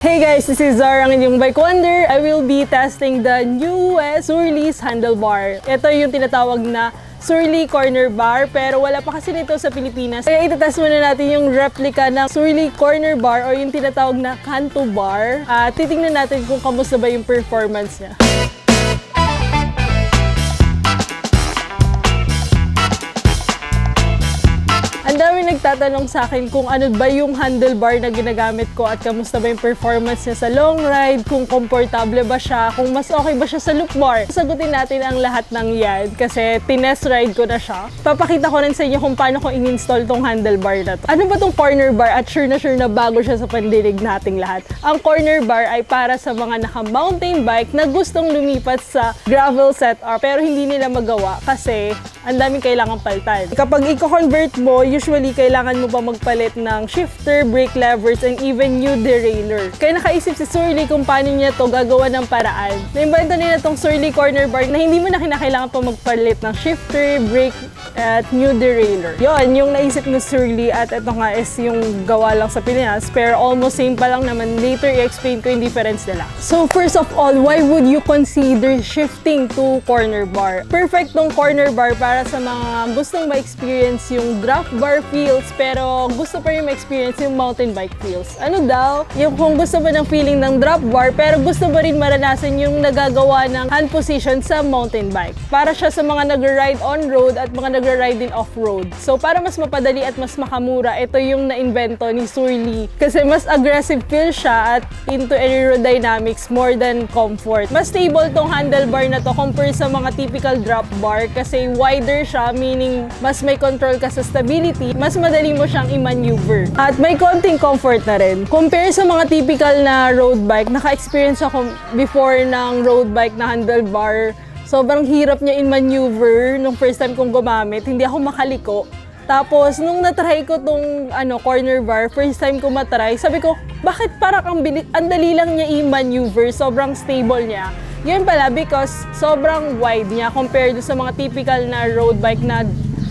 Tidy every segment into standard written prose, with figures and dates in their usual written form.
Hey guys, this is Zara, ang inyong bike wonder. I will be testing the newest Surly's handlebar. Ito yung tinatawag na Surly Corner Bar, pero wala pa kasi nito sa Pilipinas. Kaya itetest muna natin yung replica ng Surly Corner Bar o yung tinatawag na Kanto Bar. At titingnan natin kung kamusta ba yung performance niya. Ang dami nagtatanong sa akin kung ano ba yung handlebar na ginagamit ko at kamusta ba yung performance niya sa long ride, kung komportable ba siya, kung mas okay ba siya sa loop bar. Sagutin natin ang lahat ng yan kasi tinest ride ko na siya. Papakita ko rin sa inyo kung paano ko in-install tong handlebar na to. Ano ba tong corner bar at sure na bago siya sa pandinig nating lahat. Ang corner bar ay para sa mga naka-mountain bike na gustong lumipat sa gravel setup pero hindi nila magawa kasi ang daming kailangang paltan. Kapag i-convert mo, usually kailangan mo pa magpalit ng shifter, brake levers, and even new derailleur. Kaya nakaisip si Surly kung paano niya to gagawa ng paraan. Naimbento nila tong Surly Corner Bar na hindi mo na kinakailangan pa magpalit ng shifter, brake, at new derailleur. Yon, yung naisip ni Surly at ito nga is yung gawa lang sa Pilipinas pero almost same pa lang naman. Later i-explain ko yung difference nila. So first of all, why would you consider shifting to corner bar? Perfect tong corner bar para sa mga gustong ma-experience yung draft bar feels pero gusto pa rin ma-experience yung mountain bike feels. Ano daw? Yung kung gusto ba ng feeling ng drop bar pero gusto ba rin maranasan yung nagagawa ng hand position sa mountain bike. Para siya sa mga nag-ride on-road at mga nag-ride din off-road. So para mas mapadali at mas makamura, ito yung na-invento ni Surly. Kasi mas aggressive feel siya at into aerodynamics more than comfort. Mas stable tong handlebar na to compare sa mga typical drop bar kasi wider siya, meaning mas may control ka sa stability, mas madali mo siyang i-maneuver. At may konting comfort na rin. Compare sa mga typical na road bike, naka-experience ako before ng road bike na handlebar. Sobrang hirap niya in-maneuver nung first time kong gumamit. Hindi ako makaliko. Tapos, nung natry ko tong corner bar, first time ko matry, sabi ko, bakit parang ang dali lang niya i-maneuver, sobrang stable niya. Yun pala because sobrang wide niya compared sa mga typical na road bike na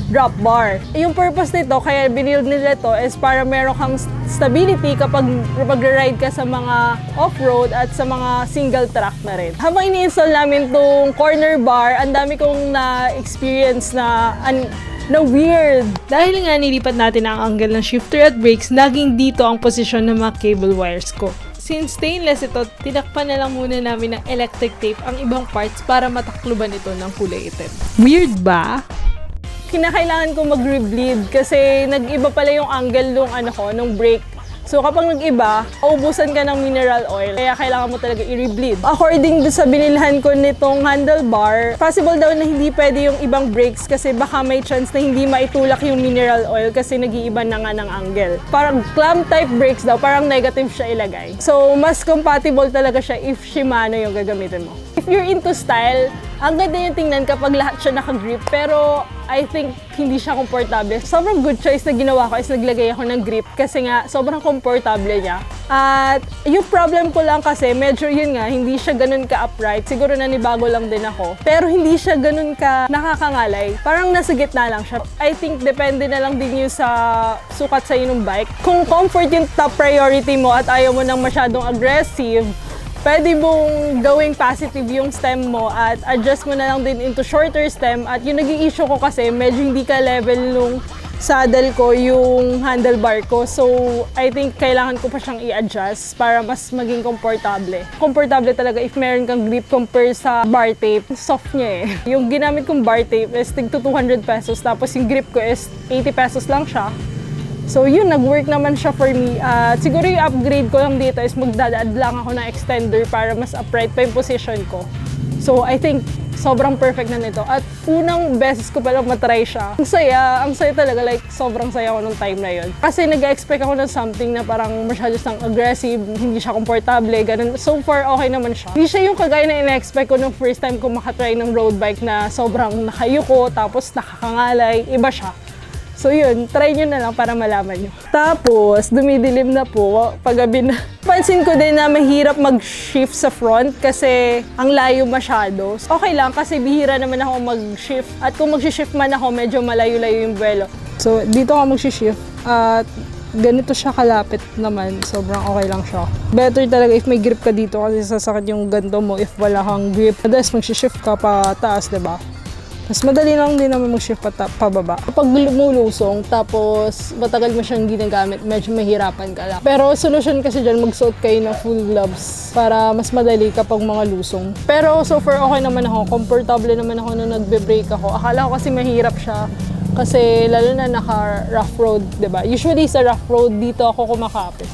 drop bar. Yung purpose nito, kaya binild nila to is para meron kang stability kapag mag-ride ka sa mga off-road at sa mga single track na rin. Habang ini-install namin tong corner bar, ang dami kong na-experience na weird. Dahil nga nilipat natin ang angle ng shifter at brakes, naging dito ang posisyon ng mga cable wires ko. Since stainless ito, tinakpan na lang muna namin ng electric tape ang ibang parts para matakluban ito ng kulay itim. Weird ba? Kinakailangan ko mag-rebleed kasi nag-iba pala yung angle nung brake. So kapag nag-iba, uubusan ka ng mineral oil, kaya kailangan mo talaga i-rebleed. According sa binilhan ko nitong handlebar, possible daw na hindi pwede yung ibang brakes kasi baka may chance na hindi maitulak yung mineral oil kasi nag-iiba na nga ng angle. Parang clamp type brakes daw, parang negative siya ilagay. So mas compatible talaga siya if Shimano yung gagamitin mo. If you're into style, ang ganda yung tingnan kapag lahat siya naka-grip, pero I think hindi siya komportable. Sobrang good choice na ginawa ko is naglagay ako ng grip kasi nga sobrang komportable niya. At yung problem ko lang kasi medyo yun nga, hindi siya ganun ka-upright. Siguro nanibago lang din ako. Pero hindi siya ganun ka nakakangalay. Parang nasa gitna lang siya. I think depende na lang din yung sa sukat sa ng bike. Kung comfort yung top priority mo at ayaw mo nang masyadong aggressive, pwede mong gawing positive yung stem mo at adjust mo na lang din into shorter stem. At yung naging issue ko kasi medyo hindi ka level nung saddle ko yung handlebar ko. So, I think kailangan ko pa siyang i-adjust para mas maging komportable. Komportable talaga if meron kang grip compare sa bar tape. Soft niya eh. Yung ginamit kong bar tape is tig to 200 pesos tapos yung grip ko is 80 pesos lang siya. So yun, nag-work naman siya for me. Siguro yung upgrade ko lang dito is magdadad lang ako ng extender para mas upright pa yung position ko. So I think sobrang perfect na nito. At unang beses ko palang matry siya. Ang saya talaga, like sobrang saya ko nung time na yun. Kasi nag-expect ako ng something na parang masyado siyang aggressive, hindi siya komportable, ganun. So far, okay naman siya. Hindi siya yung kagaya na ina-expect ko nung first time ko makatry ng road bike na sobrang nakayuko, tapos nakakangalay, iba siya. So yun, try nyo na lang para malaman nyo. Tapos, dumidilim na po paggabi na. Pansin ko din na mahirap mag-shift sa front kasi ang layo masyado. Okay lang kasi bihira naman ako mag-shift. At kung mag-shift man ako, medyo malayo-layo yung buwelo. So, dito ako mag-shift. At ganito siya kalapit naman, sobrang okay lang siya. Better talaga if may grip ka dito kasi sasakit yung ganto mo if wala kang grip. Madalas mag-shift ka pa taas, diba? Mas madali lang din naman mag-shift pababa. Kapag lumulusong, tapos matagal mo siyang ginagamit, medyo mahirapan ka lang. Pero solution kasi dyan, magsuot kayo ng full gloves para mas madali kapag mga lusong. Pero so far okay naman ako, komportable naman ako nung nagbe-brake ako. Akala ko kasi mahirap siya kasi lalo na naka-rough road, diba? Usually sa rough road, dito ako kumakapit.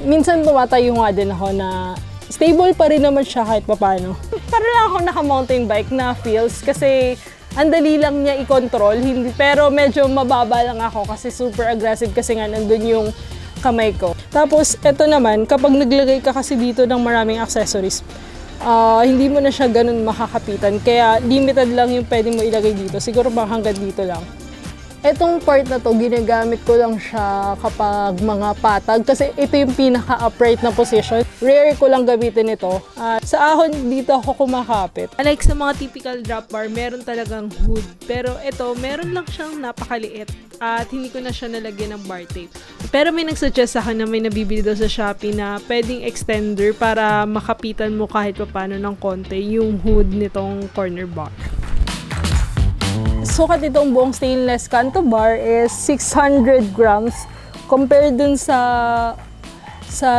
Minsan tumatayo nga din ako na stable pa rin naman siya kahit papano. Para lang ako naka-mountain bike na feels kasi ang dali lang niya i-control, pero medyo mababa lang ako kasi super aggressive kasi nga nandun yung kamay ko. Tapos, eto naman, kapag naglagay ka kasi dito ng maraming accessories, hindi mo na siya ganun makakapitan. Kaya limited lang yung pwede mo ilagay dito. Siguro bang hanggang dito lang. Etong part na to, ginagamit ko lang siya kapag mga patag kasi ito yung pinaka-upright na position. Rare ko lang gamitin ito. Sa ahon, dito ako kumakapit. Like sa mga typical drop bar, meron talagang hood. Pero ito, meron lang siyang napakaliit at hindi ko na siya nalagyan ng bar tape. Pero may nagsuggest sa akin na may nabibili daw sa Shopee na pwedeng extender para makapitan mo kahit papano ng konti yung hood nitong corner bar. Sukat itong buong stainless canto bar is 600 grams. Compared dun sa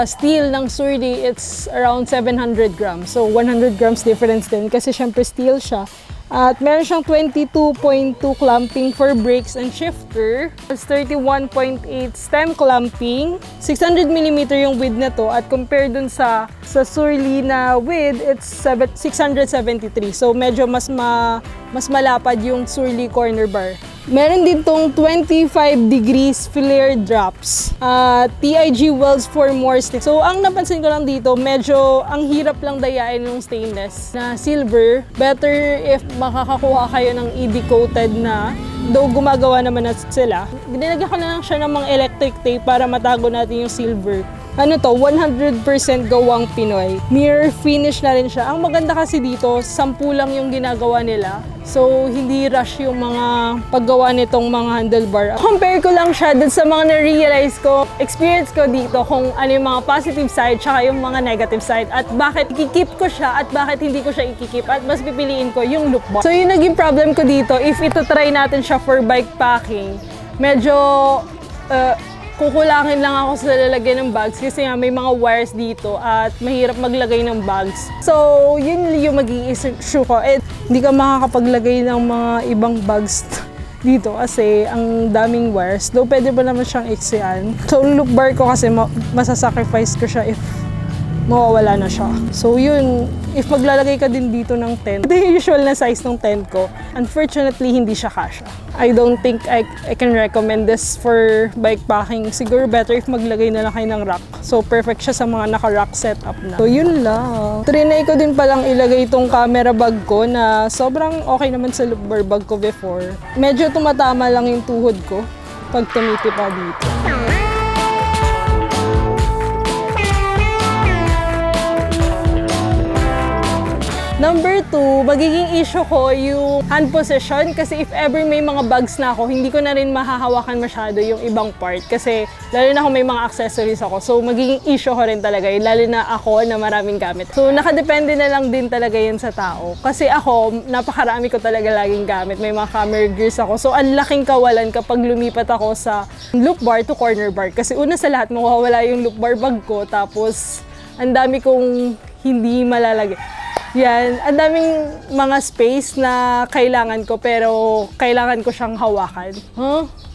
steel ng Surly, it's around 700 grams. So 100 grams difference din kasi syempre steel siya. At meron siyang 22.2 clamping for brakes and shifter. It's 31.8 stem clamping. 600mm yung width na to at compared dun sa Surly na width, it's 673. So medyo mas malapad yung Surly corner bar. Meron din tong 25 degrees flare drops. TIG welds for more stick. So ang napansin ko lang dito, medyo ang hirap lang dayain ng stainless na silver. Better if makakakuha kayo ng ED-coated na, though gumagawa naman na sila. Dinagyan ko na lang siya ng mga electric tape para matago natin yung silver. Ano to, 100% gawang Pinoy. Mirror finish na rin siya. Ang maganda kasi dito, 10 lang yung ginagawa nila. So, hindi rush yung mga paggawa nitong mga handlebar. Compare ko lang siya dun sa mga na-realize ko, experience ko dito kung ano yung mga positive side tsaka yung mga negative side at bakit ikikip ko siya at bakit hindi ko siya ikikip at mas pipiliin ko yung loop box. So, yung naging problem ko dito, if ito try natin siya for bike packing, medyo kukulangin lang ako sa lalagyan ng bags kasi nga may mga wires dito at mahirap maglagay ng bags. So, yun yung mag-i-issue ko. Hindi ka makakapaglagay ng mga ibang bags dito kasi ang daming wires. Though pwede pa naman siyang iksian. So, loop bar ko kasi masasacrifice ko siya if mawawala na siya. So yun, if maglalagay ka din dito ng tent, ito yung usual na size ng tent ko. Unfortunately, hindi siya kasya. I don't think I can recommend this for bike packing. Siguro better if maglagay na lang kayo ng rack. So perfect siya sa mga naka-rack setup na. So yun lang. Trinay ko din palang ilagay itong camera bag ko na sobrang okay naman sa loop bar bag ko before. Medyo tumatama lang yung tuhod ko pag tumitipa dito. Number 2, magiging issue ko yung hand position kasi if ever may mga bags na ako, hindi ko na rin mahahawakan masyado yung ibang part kasi lalo na kung may mga accessories ako. So magiging issue ko rin talaga yun, lalo na ako na maraming gamit. So nakadepende na lang din talaga yun sa tao. Kasi ako, napakarami ko talaga laging gamit. May mga camera gears ako. So ang laking kawalan kapag lumipat ako sa loop bar to corner bar. Kasi una sa lahat, mawawala yung loop bar bag ko. Tapos ang dami kong hindi malalagay. Yan, ang daming mga space na kailangan ko pero kailangan ko siyang hawakan.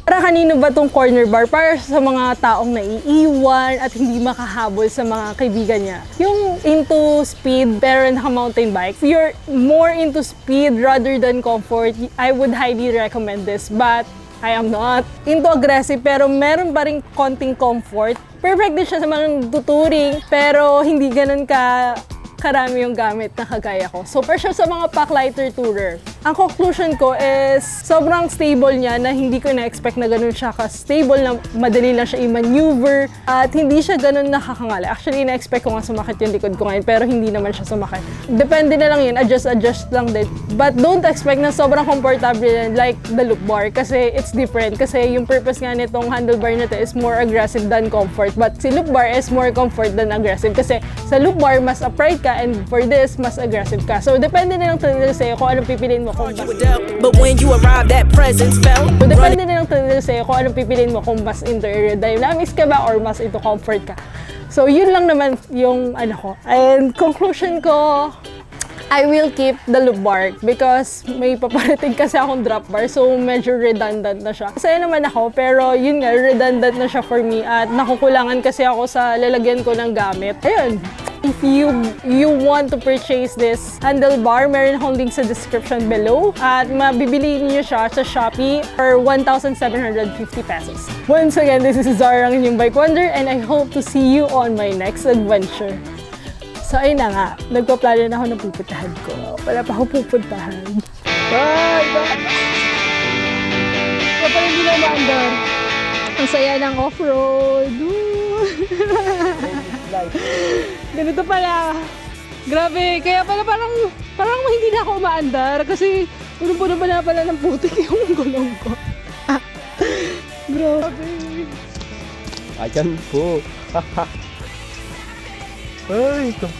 Para kanino ba tong corner bar? Para sa mga taong naiiwan at hindi makahabol sa mga kaibigan niya. Yung into speed pero naka-mountain bike. If you're more into speed rather than comfort, I would highly recommend this. But I am not into aggressive pero meron pa rin konting comfort. Perfect din siya sa mga tuturing pero hindi ganun karami yung gamit na kagaya ko. So, for sure sa mga packlighter tourer, Ang conclusion ko is sobrang stable niya na hindi ko na-expect na ganun siya ka-stable, na madali lang siya i-maneuver at hindi siya ganun nakakangala. Actually, na-expect ko nga sumakit yung likod ko ngayon pero hindi naman siya sumakit. Depende na lang yun, adjust lang din. But don't expect na sobrang comfortable yan like the loop bar kasi it's different. Kasi yung purpose nga nitong handlebar na to is more aggressive than comfort. But si loop bar is more comfort than aggressive kasi sa loop bar mas upright ka and for this mas aggressive ka. So depende na lang talaga sa'yo kung anong pipiliin mo. But when you arrived, that presence felt. So, depende na lang talaga sa'yo kung anong pipiliin mo, kung mas into aerodynamics ka ba or mas into comfort ka. So, yun lang naman yung ano ko. And conclusion ko, I will keep the loop bar because may paparating kasi akong drop bar so medyo redundant na siya. Masaya naman ako pero yun nga, redundant na siya for me at nakukulangan kasi ako sa lalagyan ko ng gamit. Ayun. If you want to purchase this handlebar, meron akong link sa description below at mabibili niyo siya sa Shopee for 1,750 pesos. Once again, this is Zara, ang inyong bike wonder and I hope to see you on my next adventure. So ayun na nga, nagpaplano na ako ng pupuntahan ko. Wala pa ako pupuntahan. Bye! Bye! Kapag hindi na maandar, ang saya ng off-road. Ganito pala. Grabe, kaya pala parang hindi na ako umaandar kasi punong-puno pa na pala ng putik yung gulong ko. Grabe. Ayan po. Ay, kapal.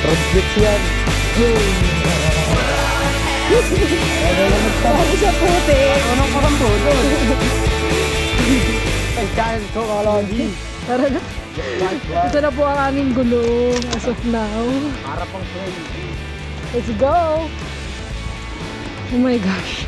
Project yan. Ako sa putik. Anong karambulo? Ay, kain ko, kalagi. Tara na. Ito na po ang aming gulong as of now. Para pang friend. Let's go! Oh my gosh.